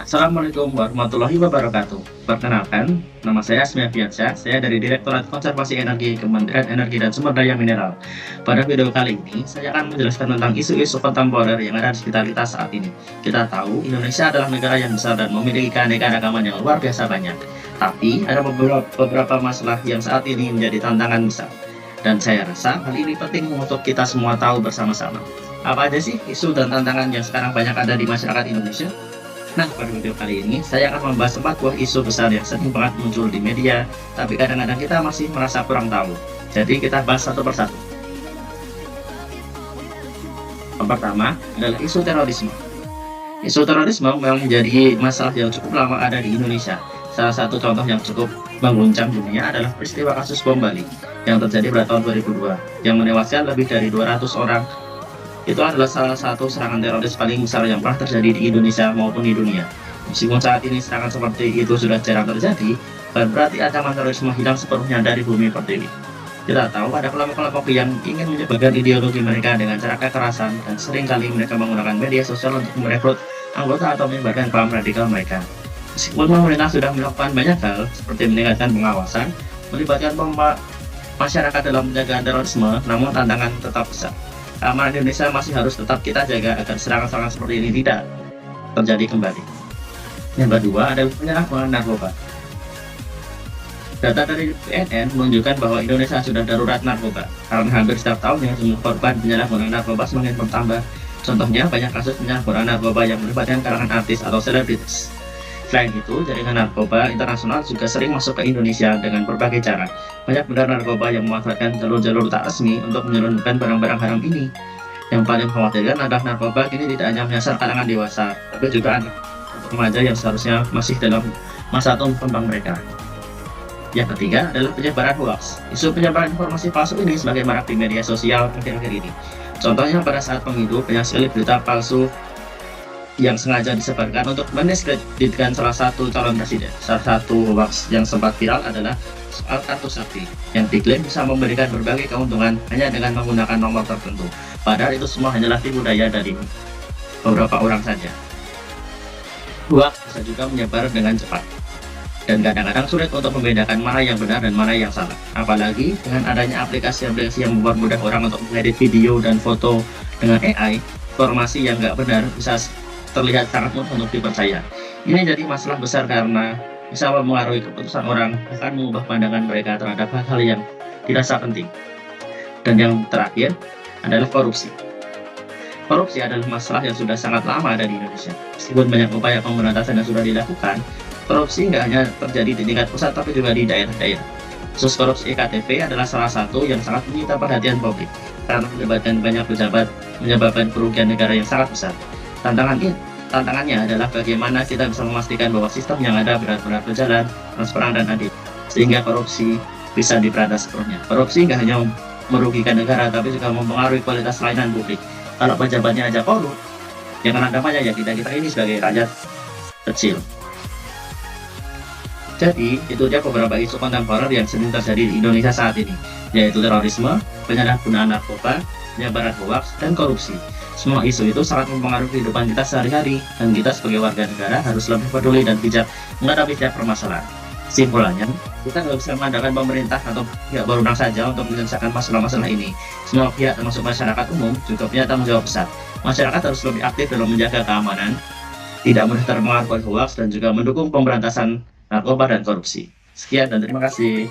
Assalamualaikum warahmatullahi wabarakatuh. Perkenalkan, nama saya Asmi Afiansyah. Saya dari Direktorat Konservasi Energi Kementerian Energi dan Sumber Daya Mineral. Pada video kali ini, saya akan menjelaskan tentang isu-isu kontemporer yang ada di sekitar kita saat ini. Kita tahu Indonesia adalah negara yang besar dan memiliki keanekaragaman yang luar biasa banyak. Tapi ada beberapa masalah yang saat ini menjadi tantangan besar. Dan saya rasa hal ini penting untuk kita semua tahu bersama-sama. Apa aja sih isu dan tantangan yang sekarang banyak ada di masyarakat Indonesia? Nah, pada video kali ini saya akan membahas 4 buah isu besar yang sering banget muncul di media, tapi kadang-kadang kita masih merasa kurang tahu. Jadi kita bahas satu persatu. Yang pertama adalah isu terorisme. Isu terorisme memang menjadi masalah yang cukup lama ada di Indonesia. Salah satu contoh yang cukup mengguncang dunia adalah peristiwa kasus bom Bali yang terjadi pada tahun 2002, yang menewaskan lebih dari 200 orang. Itu adalah salah satu serangan teroris paling besar yang pernah terjadi di Indonesia maupun di dunia. Meskipun saat ini serangan seperti itu sudah jarang terjadi, bukan berarti ancaman terorisme hilang sepenuhnya dari bumi pertiwi. Kita tahu ada kelompok-kelompok yang ingin menyebarkan ideologi mereka dengan cara kekerasan, dan seringkali mereka menggunakan media sosial untuk merekrut anggota atau menyebarkan paham radikal mereka. Meskipun pemerintah sudah melakukan banyak hal, seperti meningkatkan pengawasan, melibatkan masyarakat dalam penjagaan terorisme, namun tantangan tetap besar. Keamanan Indonesia masih harus tetap kita jaga agar serangan-serangan seperti ini tidak terjadi kembali. Yang kedua adalah penyalahgunaan narkoba. Data dari BNN menunjukkan bahwa Indonesia sudah darurat narkoba, karena hampir setiap tahunnya jumlah korban penyalahgunaan narkoba semakin bertambah. Contohnya, banyak kasus penyalahgunaan narkoba yang melibatkan kalangan artis atau selebritis. Selain itu, jaringan narkoba internasional juga sering masuk ke Indonesia dengan berbagai cara. Banyak bandar narkoba yang memanfaatkan jalur-jalur tak resmi untuk menyelundupkan barang-barang haram ini. Yang paling mengkhawatirkan adalah narkoba kini tidak hanya menyasar kalangan dewasa, tapi juga anak remaja yang seharusnya masih dalam masa tumbuh kembang mereka. Yang ketiga adalah penyebaran hoax. Isu penyebaran informasi palsu ini semakin marak di media sosial akhir-akhir ini. Contohnya pada saat pemilu, banyak sekali berita palsu yang sengaja disebarkan untuk mendiskreditkan salah satu calon presiden. Salah satu hoax yang sempat viral adalah soal kartu sakti yang diklaim bisa memberikan berbagai keuntungan hanya dengan menggunakan nomor tertentu. Padahal itu semua hanyalah tipu daya dari beberapa orang saja. Hoax bisa juga menyebar dengan cepat, dan kadang-kadang sulit untuk membedakan mana yang benar dan mana yang salah. Apalagi dengan adanya aplikasi-aplikasi yang mempermudah orang untuk mengedit video dan foto dengan AI, informasi yang nggak benar bisa terlihat sangat mudah untuk dipercaya. Ini jadi masalah besar karena bisa mempengaruhi keputusan orang, bahkan mengubah pandangan mereka terhadap hal-hal yang dirasa penting. Dan yang terakhir adalah korupsi. Korupsi adalah masalah yang sudah sangat lama ada di Indonesia. Meskipun banyak upaya pemberantasan yang sudah dilakukan, korupsi nggak hanya terjadi di tingkat pusat tapi juga di daerah-daerah. Kasus korupsi EKTP adalah salah satu yang sangat menyita perhatian publik karena melibatkan banyak pejabat, menyebabkan kerugian negara yang sangat besar. Tantangannya adalah bagaimana kita bisa memastikan bahwa sistem yang ada benar-benar berjalan, transparan dan adil, sehingga korupsi bisa diberantas sepenuhnya. Korupsi nggak hanya merugikan negara, tapi juga mempengaruhi kualitas layanan publik. Kalau pejabatnya aja korup, yang kena dampaknya ya kita ini sebagai rakyat kecil. Jadi, itu dia beberapa isu kontemporer yang sering terjadi di Indonesia saat ini, yaitu terorisme, penyalahgunaan narkoba, penyebaran hoaks, dan korupsi. Semua isu itu sangat mempengaruhi kehidupan kita sehari-hari, dan kita sebagai warga negara harus lebih peduli dan bijak menghadapi setiap permasalahan. Simpulannya, kita nggak bisa mengandalkan pemerintah atau pihak berwenang saja untuk menyelesaikan masalah-masalah ini. Semua pihak termasuk masyarakat umum juga punya tanggung jawab besar. Masyarakat harus lebih aktif dalam menjaga keamanan, tidak mudah terpengaruh oleh hoaks, dan juga mendukung pemberantasan narkoba dan korupsi. Sekian dan terima kasih.